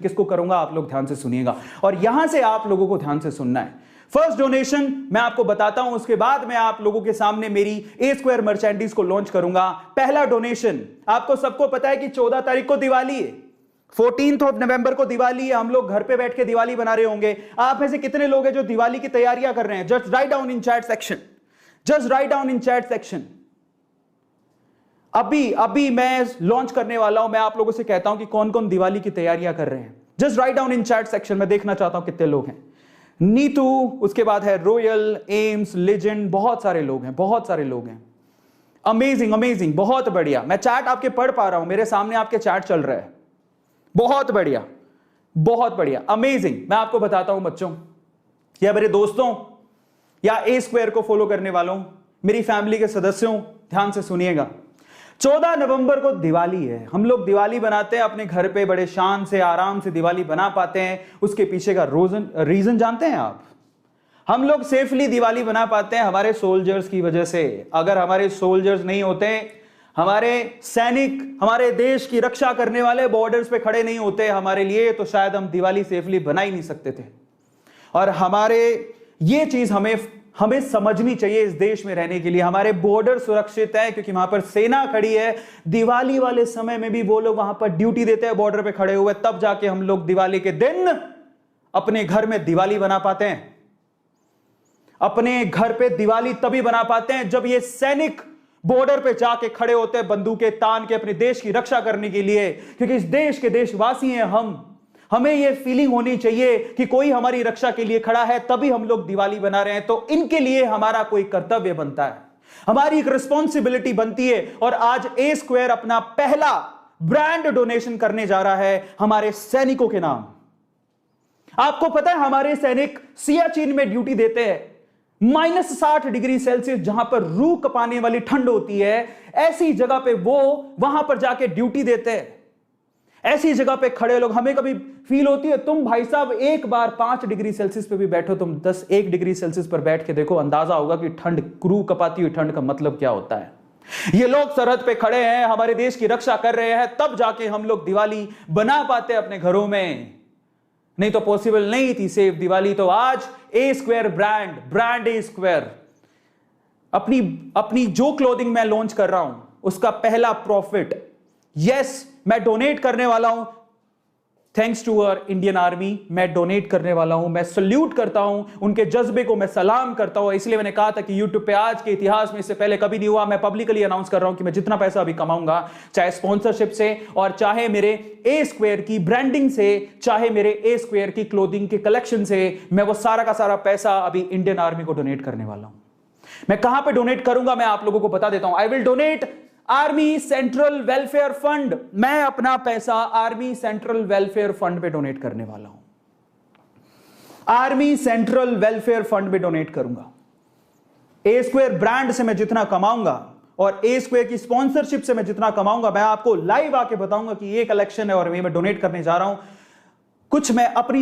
किसको करूंगा, आप लोग ध्यान से सुनिएगा और यहां से आप लोगों को ध्यान से सुनना है। फर्स्ट डोनेशन मैं आपको बताता हूं, उसके बाद मैं आप लोगों के सामने मेरी ए स्क्वायर मर्चेंडीज को लॉन्च करूंगा। पहला डोनेशन, आपको सबको पता है कि 14 तारीख को दिवाली है, 14 नवंबर को दिवाली है। हम लोग घर पे बैठ के दिवाली बना रहे होंगे। आप में से कितने लोग हैं जो दिवाली की तैयारियां कर रहे हैं? Just write down in chat section, just write down in chat section. अभी मैं लॉन्च करने वाला हूं, मैं आप लोगों से कहता हूं कि कौन कौन दिवाली की तैयारियां कर रहे हैं। Just write down in chat section, मैं देखना चाहता हूं कितने लोग हैं। नीतू, उसके बाद है रॉयल, एम्स, लेजेंड, बहुत सारे लोग हैं, बहुत सारे लोग हैं। अमेजिंग अमेजिंग, बहुत बढ़िया। मैं चैट आपके पढ़ पा रहा हूं, मेरे सामने आपके चैट चल रहा है। बहुत बढ़िया, बहुत बढ़िया, अमेजिंग। मैं आपको बताता हूं बच्चों या मेरे दोस्तों या ए स्क्वायर को फॉलो करने वालों, मेरी फैमिली के सदस्यों, ध्यान से सुनिएगा। 14 नवंबर को दिवाली है। हम लोग दिवाली बनाते हैं अपने घर पे, बड़े शान से आराम से दिवाली बना पाते हैं। उसके पीछे का रीजन जानते हैं आप? हम लोग सेफली दिवाली बना पाते हैं हमारे सोल्जर्स की वजह से। अगर हमारे सोल्जर्स नहीं होते, हमारे सैनिक, हमारे देश की रक्षा करने वाले बॉर्डर्स पे खड़े नहीं होते हमारे लिए, तो शायद हम दिवाली सेफली बना ही नहीं सकते थे। और हमारे ये चीज हमें समझनी चाहिए इस देश में रहने के लिए। हमारे बॉर्डर सुरक्षित है क्योंकि वहां पर सेना खड़ी है। दिवाली वाले समय में भी वो लोग वहां पर ड्यूटी देते हैं बॉर्डर पे खड़े हुए, तब जाके हम लोग दिवाली के दिन अपने घर में दिवाली बना पाते हैं। अपने घर पे दिवाली तभी बना पाते हैं जब ये सैनिक बॉर्डर पे जाके खड़े होते हैं बंदूकें तान के अपने देश की रक्षा करने के लिए, क्योंकि इस देश के देशवासी हैं हम। हमें यह फीलिंग होनी चाहिए कि कोई हमारी रक्षा के लिए खड़ा है, तभी हम लोग दिवाली बना रहे हैं। तो इनके लिए हमारा कोई कर्तव्य बनता है, हमारी एक रिस्पॉन्सिबिलिटी बनती है। और आज ए स्क्वायर अपना पहला ब्रांड डोनेशन करने जा रहा है हमारे सैनिकों के नाम। आपको पता है हमारे सैनिक सियाचिन में ड्यूटी देते हैं, -60 डिग्री सेल्सियस जहां पर रूह कपाने वाली ठंड होती है, ऐसी जगह पे वो वहां पर जाके ड्यूटी देते हैं। ऐसी जगह पे खड़े लोग, हमें कभी फील होती है, तुम भाई साहब एक बार 5 डिग्री सेल्सियस पे भी बैठो, तुम 1 डिग्री सेल्सियस पर बैठ के देखो, अंदाजा होगा कि ठंड, रूह कपाती हुई ठंड का मतलब क्या होता है। ये लोग सरहद पे खड़े हैं, हमारे देश की रक्षा कर रहे हैं, तब जाके हम लोग दिवाली बना पाते अपने घरों में, नहीं तो पॉसिबल नहीं थी सेफ दिवाली। तो आज ए स्क्वायर ब्रांड ए स्क्वायर अपनी जो क्लोथिंग मैं लॉन्च कर रहा हूं उसका पहला प्रॉफिट, यस, मैं डोनेट करने वाला हूं। Thanks to our Indian army, मैं डोनेट करने वाला हूं। मैं सल्यूट करता हूं उनके जज्बे को, मैं सलाम करता हूं। इसलिए मैंने कहा था कि यूट्यूब पे आज के इतिहास में इससे पहले कभी नहीं हुआ। मैं पब्लिकली अनाउंस कर रहा हूं कि मैं जितना पैसा अभी कमाऊंगा, चाहे स्पॉन्सरशिप से और चाहे मेरे ए स्क्वायर की ब्रांडिंग से, चाहे मेरे ए स्क्वायर की क्लोथिंग के कलेक्शन से, मैं वो सारा का सारा पैसा अभी इंडियन आर्मी को डोनेट करने वाला हूं। मैं कहां पे डोनेट करूंगा मैं आप लोगों को बता देता हूं। I will donate army central welfare fund. मैं अपना पैसा आर्मी सेंट्रल वेलफेयर फंड पे डोनेट करने वाला हूं। आर्मी सेंट्रल वेलफेयर फंड पे डोनेट करूंगा। ए स्क्वायर ब्रांड से मैं जितना कमाऊंगा और ए स्क्वायर की स्पॉन्सरशिप से मैं जितना कमाऊंगा, मैं आपको लाइव आके बताऊंगा कि ये कलेक्शन है और मैं डोनेट करने जा रहा हूं। कुछ मैं अपनी